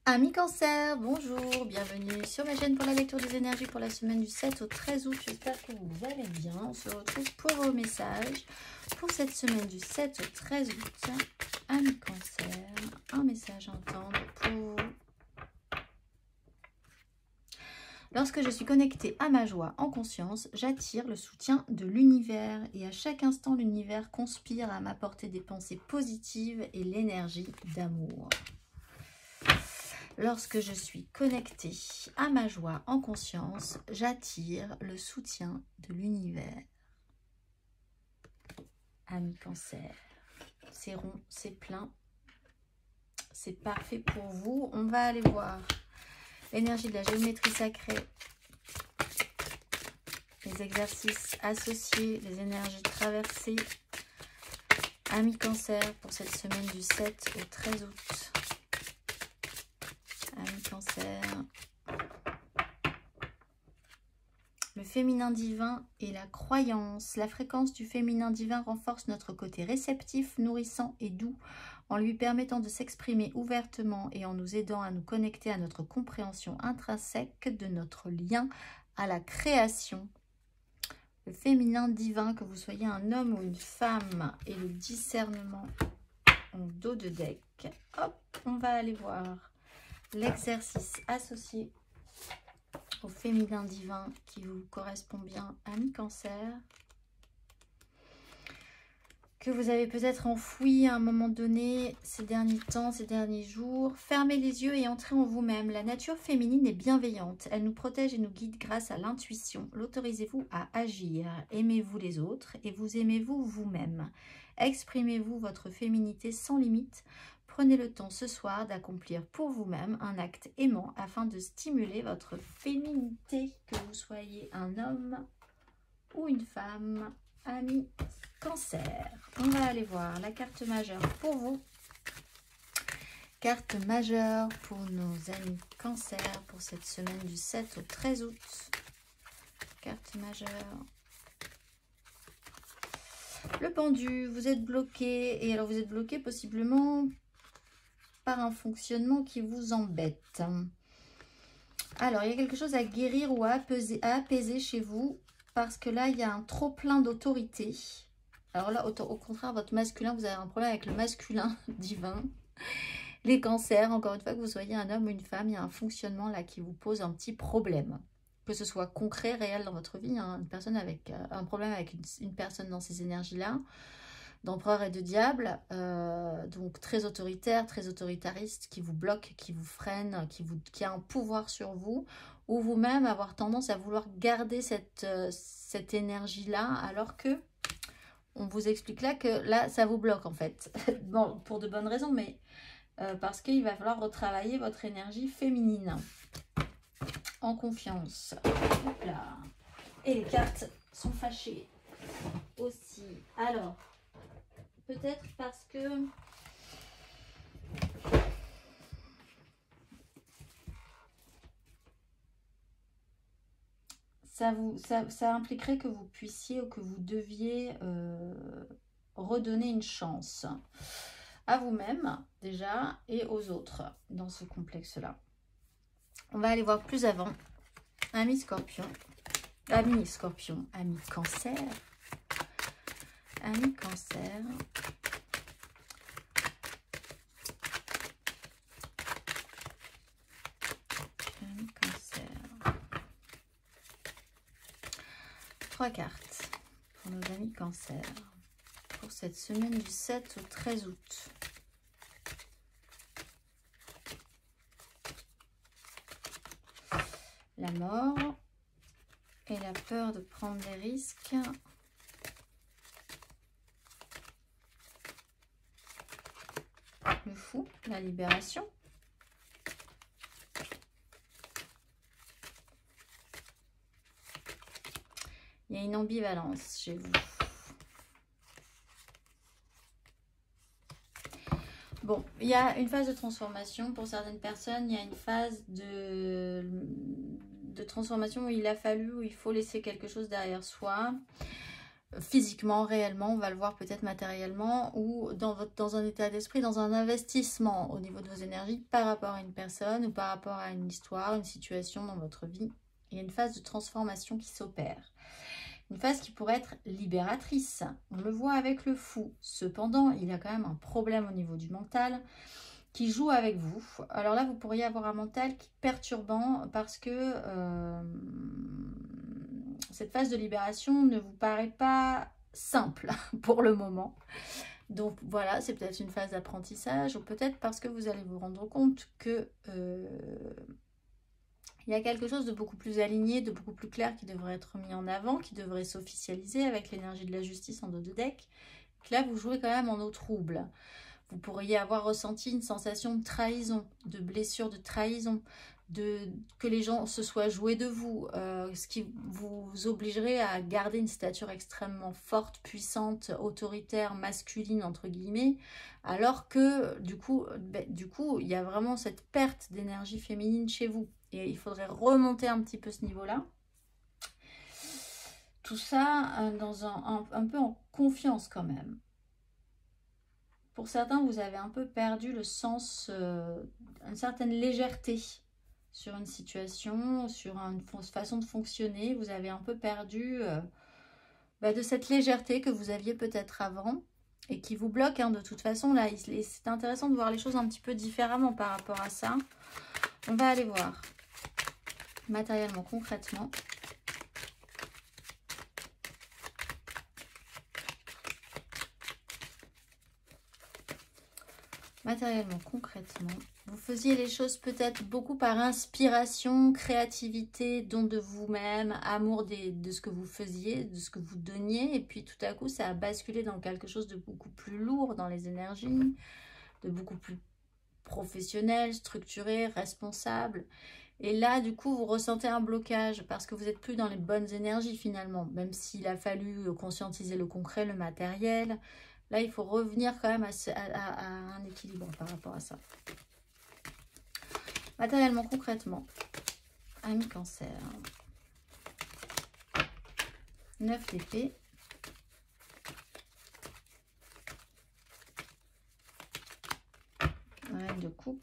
Amis Cancer, bonjour, bienvenue sur ma chaîne pour la lecture des énergies pour la semaine du 7 au 13 août. J'espère que vous allez bien. On se retrouve pour vos messages pour cette semaine du 7 au 13 août. Amis Cancer, un message à entendre pour vous. Lorsque je suis connectée à ma joie en conscience, j'attire le soutien de l'univers et à chaque instant l'univers conspire à m'apporter des pensées positives et l'énergie d'amour. Lorsque je suis connectée à ma joie en conscience, j'attire le soutien de l'univers. Amis Cancer, c'est rond, c'est plein, c'est parfait pour vous. On va aller voir l'énergie de la géométrie sacrée, les exercices associés, les énergies traversées. Amis Cancer, pour cette semaine du 7 au 13 août. Amis Cancer, le féminin divin et la croyance. La fréquence du féminin divin renforce notre côté réceptif, nourrissant et doux en lui permettant de s'exprimer ouvertement et en nous aidant à nous connecter à notre compréhension intrinsèque de notre lien à la création. Le féminin divin, que vous soyez un homme ou une femme, et le discernement en dos de deck. Hop, on va aller voir l'exercice associé au féminin divin qui vous correspond bien, amis Cancer, que vous avez peut-être enfoui à un moment donné ces derniers temps, ces derniers jours. Fermez les yeux et entrez en vous-même. La nature féminine est bienveillante. Elle nous protège et nous guide grâce à l'intuition. L'autorisez-vous à agir. Aimez-vous les autres et vous aimez-vous vous-même. Exprimez-vous votre féminité sans limite. Prenez le temps ce soir d'accomplir pour vous-même un acte aimant afin de stimuler votre féminité, que vous soyez un homme ou une femme, amis Cancer. On va aller voir la carte majeure pour vous. Carte majeure pour nos amis Cancer pour cette semaine du 7 au 13 août. Carte majeure. Le pendu, vous êtes bloqué. Et alors vous êtes bloqué possiblement par un fonctionnement qui vous embête. Alors, il y a quelque chose à guérir ou à apaiser chez vous, parce que là, il y a un trop plein d'autorité. Alors là, au contraire, votre masculin, vous avez un problème avec le masculin divin. Les cancers, encore une fois, que vous soyez un homme ou une femme, il y a un fonctionnement là qui vous pose un petit problème. Que ce soit concret, réel dans votre vie, hein, une personne avec un problème avec une personne dans ces énergies-là, d'empereur et de diable, donc très autoritaire, très autoritariste, qui vous bloque, qui vous freine, qui a un pouvoir sur vous, ou vous-même avoir tendance à vouloir garder cette énergie-là, alors que on vous explique là que là, ça vous bloque en fait. Bon, pour de bonnes raisons, mais parce qu'il va falloir retravailler votre énergie féminine. En confiance. Hop là. Et les cartes sont fâchées aussi. Alors, peut-être parce que ça impliquerait que vous puissiez ou que vous deviez redonner une chance à vous-même déjà et aux autres dans ce complexe-là. On va aller voir plus avant. Amis Scorpion, amis Cancer, amis Cancer. Trois cartes pour nos amis Cancer pour cette semaine du 7 au 13 août. La mort et la peur de prendre des risques. Le fou, la libération. Il y a une ambivalence chez vous. Bon, il y a une phase de transformation. Pour certaines personnes, il y a une phase de transformation où il a fallu, où il faut laisser quelque chose derrière soi. physiquement, réellement, on va le voir peut-être matériellement, ou dans un état d'esprit, dans un investissement au niveau de vos énergies par rapport à une personne ou par rapport à une histoire, une situation dans votre vie. Il y a une phase de transformation qui s'opère. Une phase qui pourrait être libératrice. On le voit avec le fou. Cependant, il y a quand même un problème au niveau du mental qui joue avec vous. Alors là, vous pourriez avoir un mental qui est perturbant parce que cette phase de libération ne vous paraît pas simple pour le moment. Donc voilà, c'est peut-être une phase d'apprentissage ou peut-être parce que vous allez vous rendre compte que il y a quelque chose de beaucoup plus aligné, de beaucoup plus clair qui devrait être mis en avant, qui devrait s'officialiser avec l'énergie de la justice en dos de deck. Que là, vous jouez quand même en eau trouble. Vous pourriez avoir ressenti une sensation de trahison, de blessure, de trahison, que les gens se soient joués de vous, ce qui vous obligerait à garder une stature extrêmement forte, puissante, autoritaire, masculine, entre guillemets, alors que du coup, il y a vraiment cette perte d'énergie féminine chez vous. Et il faudrait remonter un petit peu ce niveau-là. Tout ça dans un peu en confiance quand même. Pour certains, vous avez un peu perdu le sens, une certaine légèreté sur une situation, sur une façon de fonctionner. Vous avez un peu perdu de cette légèreté que vous aviez peut-être avant et qui vous bloque de toute façon. Là, c'est intéressant de voir les choses un petit peu différemment par rapport à ça. On va aller voir matériellement, concrètement. Matériellement, concrètement, vous faisiez les choses peut-être beaucoup par inspiration, créativité, don de vous-même, amour de ce que vous faisiez, de ce que vous donniez. Et puis tout à coup, ça a basculé dans quelque chose de beaucoup plus lourd dans les énergies, de beaucoup plus professionnel, structuré, responsable. Et là, du coup, vous ressentez un blocage parce que vous n'êtes plus dans les bonnes énergies finalement, même s'il a fallu conscientiser le concret, le matériel. Là, il faut revenir quand même à un équilibre par rapport à ça. Matériellement, concrètement, ami Cancer. 9 d'épée. Reine de coupe.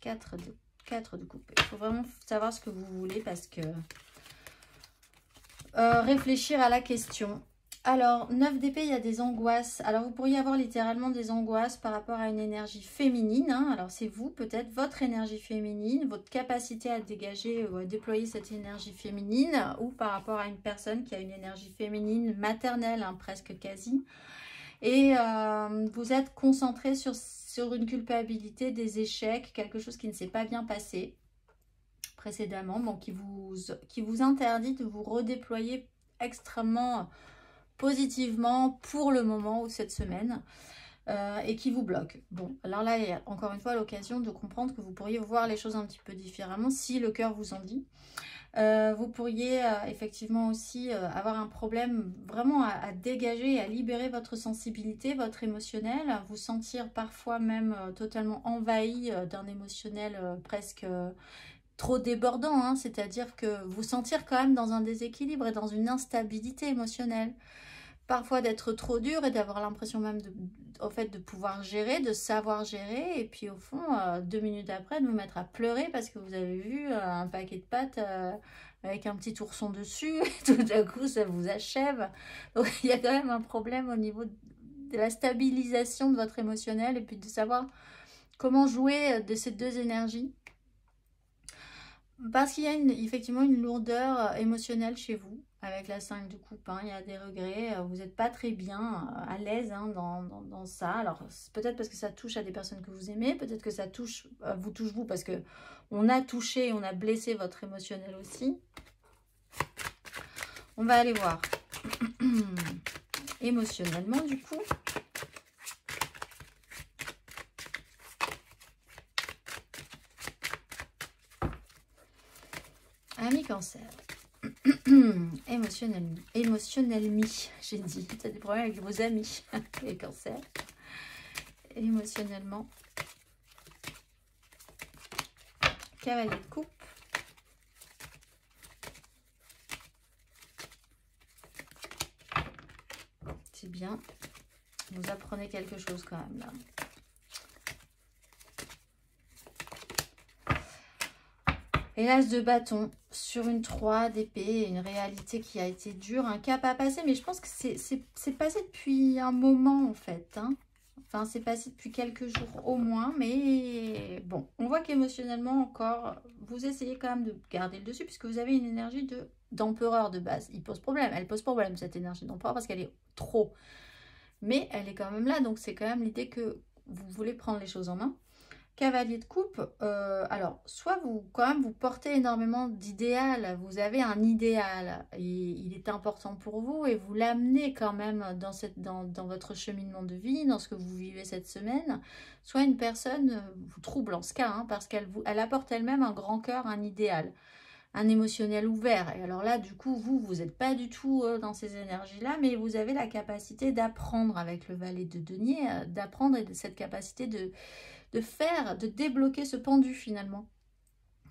4 de coupe. Il faut vraiment savoir ce que vous voulez parce que réfléchir à la question. Alors, 9 d'épée, il y a des angoisses. Alors, vous pourriez avoir littéralement des angoisses par rapport à une énergie féminine. Alors, c'est vous, peut-être, votre énergie féminine, votre capacité à dégager ou à déployer cette énergie féminine, ou par rapport à une personne qui a une énergie féminine maternelle, presque quasi. Et vous êtes concentré sur une culpabilité, des échecs, quelque chose qui ne s'est pas bien passé précédemment, bon, qui vous interdit de vous redéployer extrêmement positivement pour le moment ou cette semaine et qui vous bloque. Bon, alors là, il y a encore une fois l'occasion de comprendre que vous pourriez voir les choses un petit peu différemment si le cœur vous en dit. Vous pourriez effectivement aussi avoir un problème vraiment à dégager et à libérer votre sensibilité, votre émotionnel, vous sentir parfois même totalement envahi d'un émotionnel presque trop débordant, c'est-à-dire que vous sentir quand même dans un déséquilibre et dans une instabilité émotionnelle. Parfois d'être trop dur et d'avoir l'impression même de pouvoir gérer, de savoir gérer. Et puis au fond, 2 minutes après, de vous mettre à pleurer parce que vous avez vu un paquet de pâtes avec un petit ourson dessus. Et tout d'un coup, ça vous achève. Donc il y a quand même un problème au niveau de la stabilisation de votre émotionnel et puis de savoir comment jouer de ces deux énergies. Parce qu'il y a effectivement une lourdeur émotionnelle chez vous, avec la 5 de coupe, il y a des regrets, vous n'êtes pas très bien à l'aise dans ça. Alors, peut-être parce que ça touche à des personnes que vous aimez, peut-être que ça vous touche vous, parce que on a touché, on a blessé votre émotionnel aussi. On va aller voir émotionnellement, du coup. Ami Cancer. Émotionnellement, j'ai dit. Tu as des problèmes avec vos amis, les cancers. Émotionnellement. Cavalier de coupe. c'est bien. Vous apprenez quelque chose quand même là. Et l'as de bâton sur une 3 d'épée, une réalité qui a été dure, un cap à passer, mais je pense que c'est passé depuis un moment en fait. Hein. Enfin, c'est passé depuis quelques jours au moins, mais bon, on voit qu'émotionnellement encore, vous essayez quand même de garder le dessus, puisque vous avez une énergie d'empereur de base. Il pose problème, elle pose problème cette énergie d'empereur, parce qu'elle est trop. Mais elle est quand même là, donc c'est quand même l'idée que vous voulez prendre les choses en main. Cavalier de coupe, alors, soit quand même, vous portez énormément d'idéal, vous avez un idéal, et il est important pour vous, et vous l'amenez quand même dans votre cheminement de vie, dans ce que vous vivez cette semaine, soit une personne vous trouble en ce cas, hein, parce qu'elle apporte elle-même un grand cœur, un idéal, un émotionnel ouvert, et alors là, du coup, vous n'êtes pas du tout dans ces énergies-là, mais vous avez la capacité d'apprendre avec le valet de denier, d'apprendre et cette capacité de débloquer ce pendu finalement,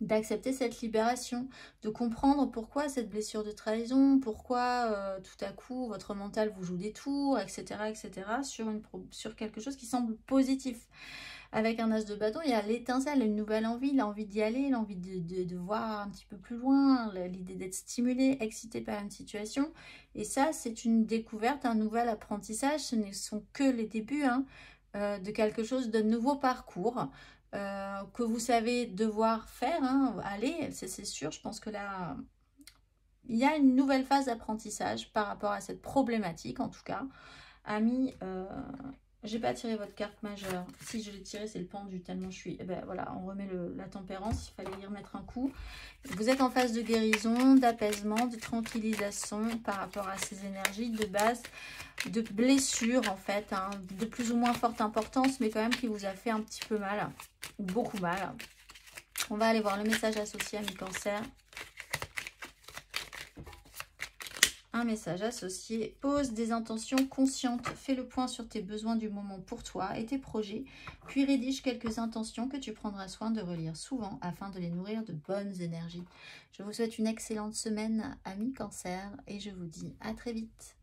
d'accepter cette libération, de comprendre pourquoi cette blessure de trahison, pourquoi tout à coup votre mental vous joue des tours, etc. sur quelque chose qui semble positif. Avec un as de bâton, il y a l'étincelle, une nouvelle envie, l'envie d'y aller, l'envie de voir un petit peu plus loin, l'idée d'être stimulé, excité par une situation. Et ça, c'est une découverte, un nouvel apprentissage. Ce ne sont que les débuts, hein, de quelque chose de nouveau parcours que vous savez devoir faire, hein, allez, c'est sûr, je pense que là, il y a une nouvelle phase d'apprentissage par rapport à cette problématique, en tout cas. Amis, j'ai pas tiré votre carte majeure. Si je l'ai tiré, c'est le pendu, tellement je suis... Eh ben, voilà, on remet la tempérance, il fallait y remettre un coup. Vous êtes en phase de guérison, d'apaisement, de tranquillisation par rapport à ces énergies de base, de blessure en fait, hein, de plus ou moins forte importance, mais quand même qui vous a fait un petit peu mal, ou beaucoup mal. On va aller voir le message associé à mi-cancer. Un message associé, pose des intentions conscientes, fais le point sur tes besoins du moment pour toi et tes projets, puis rédige quelques intentions que tu prendras soin de relire souvent afin de les nourrir de bonnes énergies. Je vous souhaite une excellente semaine, amis Cancer, et je vous dis à très vite.